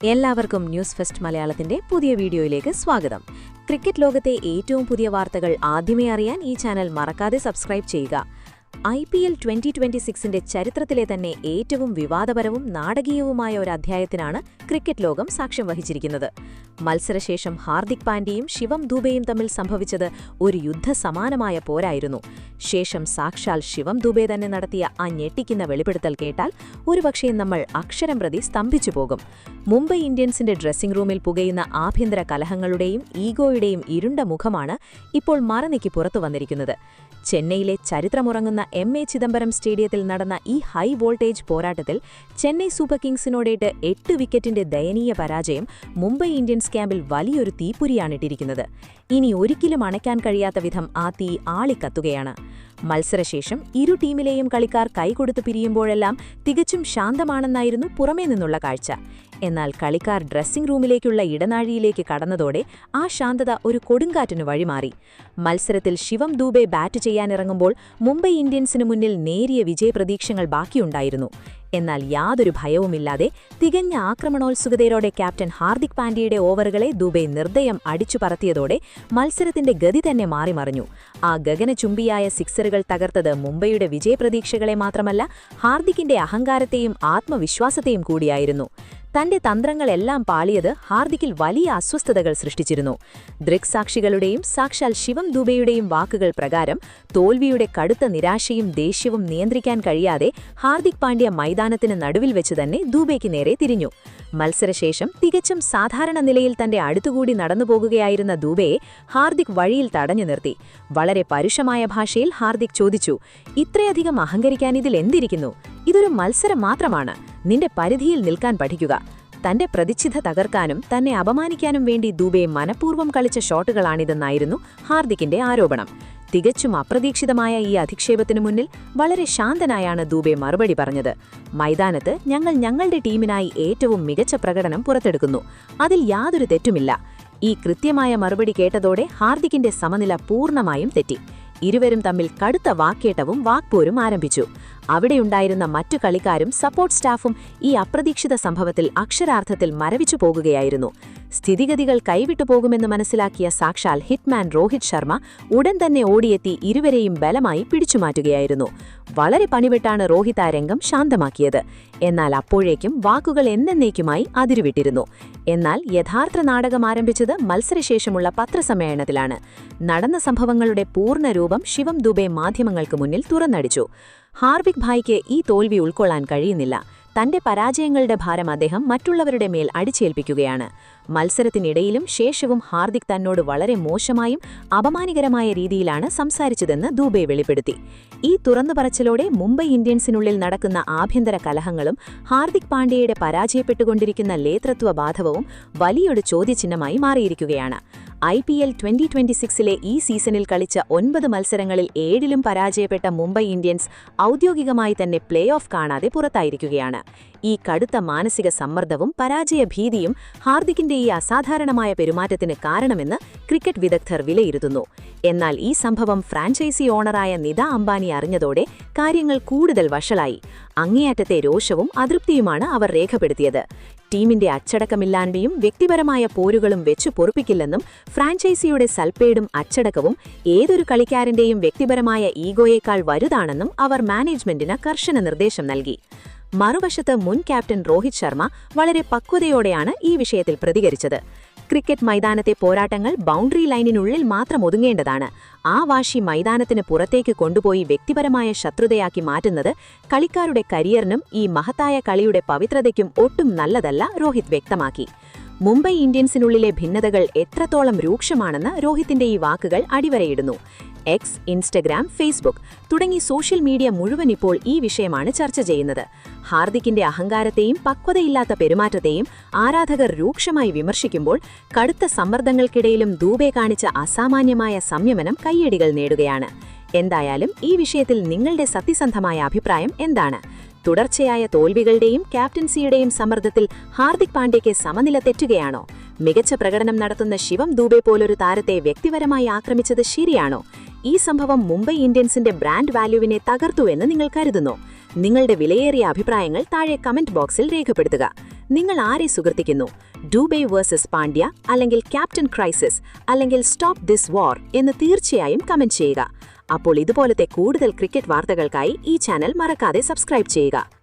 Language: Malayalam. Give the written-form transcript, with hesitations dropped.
എല്ലാവർക്കും ന്യൂസ് ഫസ്റ്റ് മലയാളത്തിന്റെ പുതിയ വീഡിയോയിലേക്ക് സ്വാഗതം. ക്രിക്കറ്റ് ലോകത്തെ ഏറ്റവും പുതിയ വാർത്തകൾ ആദ്യമേ അറിയാൻ ഈ ചാനൽ മറക്കാതെ സബ്സ്ക്രൈബ് ചെയ്യുക. IPL 2026ന്റെ ചരിത്രത്തിലെ തന്നെ ഏറ്റവും വിവാദപരവും നാടകീയവുമായ ഒരു അധ്യായത്തിനാണ് ക്രിക്കറ്റ് ലോകം സാക്ഷ്യം വഹിച്ചിരിക്കുന്നത്. മത്സരശേഷം ഹാർദിക് പാണ്ഡ്യയും ശിവം ദുബെയും തമ്മിൽ സംഭവിച്ചത് ഒരു യുദ്ധസമാനമായ പോരായിരുന്നു. ശേഷം സാക്ഷാൽ ശിവം ദുബെ തന്നെ നടത്തിയ ആ ഞെട്ടിക്കുന്ന വെളിപ്പെടുത്തൽ കേട്ടാൽ ഒരുപക്ഷേ നമ്മൾ അക്ഷരം പ്രതി സ്തംഭിച്ചുപോകും. മുംബൈ ഇന്ത്യൻസിന്റെ ഡ്രസ്സിംഗ് റൂമിൽ പുകയുന്ന ആഭ്യന്തര കലഹങ്ങളുടെയും ഈഗോയുടെയും ഇരുണ്ട മുഖമാണ് ഇപ്പോൾ മറനീക്കി പുറത്തു വന്നിരിക്കുന്നത്. ചെന്നൈയിലെ ചരിത്രമുറങ്ങുന്ന MA ചിദംബരം സ്റ്റേഡിയത്തിൽ നടന്ന ഈ ഹൈ വോൾട്ടേജ് പോരാട്ടത്തിൽ ചെന്നൈ സൂപ്പർ കിങ്സിനോടേറ്റ് 8 വിക്കറ്റിന്റെ ദയനീയ പരാജയം മുംബൈ ഇന്ത്യൻസ് ക്യാമ്പിൽ വലിയൊരു തീപ്പൊരിയാണിട്ടിരിക്കുന്നത്. ഇനി ഒരിക്കലും അണയ്ക്കാൻ കഴിയാത്ത വിധം ആ തീ ആളിക്കത്തുകയാണ്. മത്സരശേഷം ഇരു ടീമിലെയും കളിക്കാർ കൈകൊടുത്ത് പിരിയുമ്പോഴെല്ലാം തികച്ചും ശാന്തമാണെന്നായിരുന്നു പുറമേ നിന്നുള്ള കാഴ്ച. എന്നാൽ കളിക്കാർ ഡ്രസ്സിംഗ് റൂമിലേക്കുള്ള ഇടനാഴിയിലേക്ക് കടന്നതോടെ ആ ശാന്തത ഒരു കൊടുങ്കാറ്റിനു വഴിമാറി. മത്സരത്തിൽ ശിവം ദുബെ ബാറ്റ് ചെയ്യാനിറങ്ങുമ്പോൾ മുംബൈ ഇന്ത്യൻസിനു മുന്നിൽ നേരിയ വിജയപ്രതീക്ഷകൾ ബാക്കിയുണ്ടായിരുന്നു. എന്നാൽ യാതൊരു ഭയവുമില്ലാതെ തികഞ്ഞ ആക്രമണോത്സുകതയോടെ ക്യാപ്റ്റൻ ഹാർദിക് പാണ്ഡ്യയുടെ ഓവറുകളെ ദുബെ നിർദ്ദയം അടിച്ചു പറത്തിയതോടെ മത്സരത്തിന്റെ ഗതി തന്നെ മാറിമറിഞ്ഞു. ആ ഗഗനചുംബിയായ സിക്സറുകൾ തകർത്തത് മുംബൈയുടെ വിജയപ്രതീക്ഷകളെ മാത്രമല്ല, ഹാർദിക്കിന്റെ അഹങ്കാരത്തെയും ആത്മവിശ്വാസത്തെയും കൂടിയായിരുന്നു. തന്റെ തന്ത്രങ്ങളെല്ലാം പാളിയത് ഹാർദിക്കിൽ വലിയ അസ്വസ്ഥതകൾ സൃഷ്ടിച്ചിരുന്നു. ദൃക്സാക്ഷികളുടെയും സാക്ഷാൽ ശിവം ദുബെയുടെയും വാക്കുകൾ പ്രകാരം തോൽവിയുടെ കടുത്ത നിരാശയും ദേഷ്യവും നിയന്ത്രിക്കാൻ കഴിയാതെ ഹാർദിക് പാണ്ഡ്യ മൈതാനത്തിന് നടുവിൽ വെച്ച് തന്നെ ദുബെയ്ക്ക് നേരെ തിരിഞ്ഞു. മത്സരശേഷം തികച്ചും സാധാരണ നിലയിൽ തന്റെ അടുത്തുകൂടി നടന്നുപോകുകയായിരുന്ന ദുബെയെ ഹാർദിക് വഴിയിൽ തടഞ്ഞു നിർത്തി. വളരെ പരുഷമായ ഭാഷയിൽ ഹാർദിക് ചോദിച്ചു, "ഇത്രയധികം അഹങ്കരിക്കാൻ ഇതിൽ എന്തിരിക്കുന്നു? ഇതൊരു മത്സരം മാത്രമാണ്. നിന്റെ പരിധിയിൽ നിൽക്കാൻ പഠിക്കുക." തന്റെ പ്രതിച്ഛിത തകർക്കാനും തന്നെ അപമാനിക്കാനും വേണ്ടി ദുബെ മനഃപൂർവ്വം കളിച്ച ഷോട്ടുകളാണിതെന്നായിരുന്നു ഹാർദിക്കിന്റെ ആരോപണം. തികച്ചും അപ്രതീക്ഷിതമായ ഈ അധിക്ഷേപത്തിനു മുന്നിൽ വളരെ ശാന്തനായാണ് ദുബെ മറുപടി പറഞ്ഞത്. "മൈതാനത്ത് ഞങ്ങൾ ഞങ്ങളുടെ ടീമിനായി ഏറ്റവും മികച്ച പ്രകടനം പുറത്തെടുക്കുന്നു. അതിൽ യാതൊരു തെറ്റുമില്ല." ഈ കൃത്യമായ മറുപടി കേട്ടതോടെ ഹാർദിക്കിന്റെ സമനില പൂർണ്ണമായും തെറ്റി. ഇരുവരും തമ്മിൽ കടുത്ത വാക്കേട്ടവും വാക്പോരും ആരംഭിച്ചു. അവിടെയുണ്ടായിരുന്ന മറ്റു കളിക്കാരും സപ്പോർട്ട് സ്റ്റാഫും ഈ അപ്രതീക്ഷിത സംഭവത്തിൽ അക്ഷരാർത്ഥത്തിൽ മരവിച്ചു പോകുകയായിരുന്നു. സ്ഥിതിഗതികൾ കൈവിട്ടു പോകുമെന്ന് മനസ്സിലാക്കിയ സാക്ഷാൽ ഹിറ്റ്മാൻ രോഹിത് ശർമ്മ ഉടൻ തന്നെ ഓടിയെത്തി ഇരുവരെയും ബലമായി പിടിച്ചുമാറ്റുകയായിരുന്നു. വളരെ പണിവിട്ടാണ് രോഹിത് ആ രംഗം ശാന്തമാക്കിയത്. എന്നാൽ അപ്പോഴേക്കും വാക്കുകൾ എന്നേക്കുമായി അതിരുവിട്ടിരുന്നു. എന്നാൽ യഥാർത്ഥ നാടകം ആരംഭിച്ചത് മത്സരശേഷമുള്ള പത്രസമ്മേളനത്തിലാണ്. നടന്ന സംഭവങ്ങളുടെ പൂർണ്ണ രൂപം ശിവം ദുബെ മാധ്യമങ്ങൾക്ക് മുന്നിൽ തുറന്നടിച്ചു. ഹാർദിക് ഭായിക്ക് ഈ തോൽവി ഉൾക്കൊള്ളാൻ കഴിയുന്നില്ല. തന്റെ പരാജയങ്ങളുടെ ഭാരം അദ്ദേഹം മറ്റുള്ളവരുടെ മേൽ അടിച്ചേൽപ്പിക്കുകയാണ്. മത്സരത്തിനിടയിലും ശേഷവും ഹാർദിക് തന്നോട് വളരെ മോശമായും അപമാനകരമായ രീതിയിലാണ് സംസാരിച്ചതെന്ന് ദുബെ വെളിപ്പെടുത്തി. ഈ തുറന്നുപറച്ചിലോടെ മുംബൈ ഇന്ത്യൻസിനുള്ളിൽ നടക്കുന്ന ആഭ്യന്തര കലഹങ്ങളും ഹാർദിക് പാണ്ഡ്യയുടെ പരാജയപ്പെട്ടുകൊണ്ടിരിക്കുന്ന നേതൃത്വ ബാധവും വലിയൊരു ചോദ്യചിഹ്നമായി മാറിയിരിക്കുകയാണ്. IPL 2026ലെ ഈ സീസണിൽ കളിച്ച 9 മത്സരങ്ങളിൽ 7ലും പരാജയപ്പെട്ട മുംബൈ ഇന്ത്യൻസ് ഔദ്യോഗികമായി തന്നെ പ്ലേ ഓഫ് കാണാതെ പുറത്തായിരിക്കുകയാണ്. ഈ കടുത്ത മാനസിക സമ്മർദ്ദവും പരാജയഭീതിയും ഹാർദിക്കിന്റെ ഈ അസാധാരണമായ പെരുമാറ്റത്തിന് കാരണമെന്ന് ക്രിക്കറ്റ് വിദഗ്ധർ വിലയിരുത്തുന്നു. എന്നാൽ ഈ സംഭവം ഫ്രാഞ്ചൈസി ഓണറായ നിത അംബാനി അറിഞ്ഞതോടെ കാര്യങ്ങൾ കൂടുതൽ വഷളായി. അങ്ങേയറ്റത്തെ രോഷവും അതൃപ്തിയുമാണ് അവർ രേഖപ്പെടുത്തിയത്. ടീമിന്റെ അച്ചടക്കമില്ലായ്മയും വ്യക്തിപരമായ പോരുകളും വെച്ചു പൊറുപ്പിക്കില്ലെന്നും ഫ്രാഞ്ചൈസിയുടെ സൽപ്പേടും അച്ചടക്കവും ഏതൊരു കളിക്കാരന്റെയും വ്യക്തിപരമായ ഈഗോയേക്കാൾ വലുതാണെന്നും അവർ മാനേജ്മെന്റിന് കർശന നിർദ്ദേശം നൽകി. മറുവശത്ത് മുൻ ക്യാപ്റ്റൻ രോഹിത് ശർമ്മ വളരെ പക്വതയോടെയാണ് ഈ വിഷയത്തിൽ പ്രതികരിച്ചത്. ക്രിക്കറ്റ് മൈതാനത്തെ പോരാട്ടങ്ങൾ ബൗണ്ടറി ലൈനിനുള്ളിൽ മാത്രം ഒതുങ്ങേണ്ടതാണ്. ആ വാശി മൈതാനത്തിന് പുറത്തേക്ക് കൊണ്ടുപോയി വ്യക്തിപരമായ ശത്രുതയാക്കി മാറ്റുന്നത് കളിക്കാരുടെ കരിയറിനും ഈ മഹത്തായ കളിയുടെ പവിത്രതയ്ക്കും ഒട്ടും നല്ലതല്ല, രോഹിത് വ്യക്തമാക്കി. മുംബൈ ഇന്ത്യൻസിനുള്ളിലെ ഭിന്നതകൾ എത്രത്തോളം രൂക്ഷമാണെന്ന് രോഹിത്തിന്റെ ഈ വാക്കുകൾ അടിവരയിടുന്നു. എക്സ്, ഇൻസ്റ്റഗ്രാം, ഫേസ്ബുക്ക് തുടങ്ങി സോഷ്യൽ മീഡിയ മുഴുവൻ ഇപ്പോൾ ഈ വിഷയമാണ് ചർച്ച ചെയ്യുന്നത്. ഹാർദിക്കിന്റെ അഹങ്കാരത്തെയും പക്വതയില്ലാത്ത പെരുമാറ്റത്തെയും ആരാധകർ രൂക്ഷമായി വിമർശിക്കുമ്പോൾ കടുത്ത സമ്മർദ്ദങ്ങൾക്കിടയിലും ദുബെ കാണിച്ച അസാമാന്യമായ സംയമനം കയ്യടികൾ നേടുകയാണ്. എന്തായാലും ഈ വിഷയത്തിൽ നിങ്ങളുടെ സത്യസന്ധമായ അഭിപ്രായം എന്താണ്? തുടർച്ചയായ തോൽവികളുടെയും ക്യാപ്റ്റൻസിയുടെയും സമ്മർദ്ദത്തിൽ ഹാർദിക് പാണ്ഡ്യയ്ക്ക് സമനില തെറ്റുകയാണോ? മികച്ച പ്രകടനം നടത്തുന്ന ശിവം ദുബെ പോലൊരു താരത്തെ വ്യക്തിപരമായി ആക്രമിച്ചത് ശരിയാണോ? ഈ സംഭവം മുംബൈ ഇന്ത്യൻസിന്റെ ബ്രാൻഡ് വാല്യൂവിനെ തകർത്തുവെന്ന് നിങ്ങൾ കരുതുന്നോ? നിങ്ങളുടെ വിലയേറിയ അഭിപ്രായങ്ങൾ താഴെ കമന്റ് ബോക്സിൽ രേഖപ്പെടുത്തുക. നിങ്ങൾ ആരെ സുഹൃത്തിക്കുന്നു? ഡൂബെ വേഴ്സസ് പാണ്ഡ്യ, അല്ലെങ്കിൽ ക്യാപ്റ്റൻ ക്രൈസിസ്, അല്ലെങ്കിൽ സ്റ്റോപ്പ് ദിസ് വാർ എന്ന് തീർച്ചയായും കമന്റ് ചെയ്യുക. അപ്പോൾ ഇതുപോലത്തെ കൂടുതൽ ക്രിക്കറ്റ് വാർത്തകൾക്കായി ഈ ചാനൽ മറക്കാതെ സബ്സ്ക്രൈബ് ചെയ്യുക.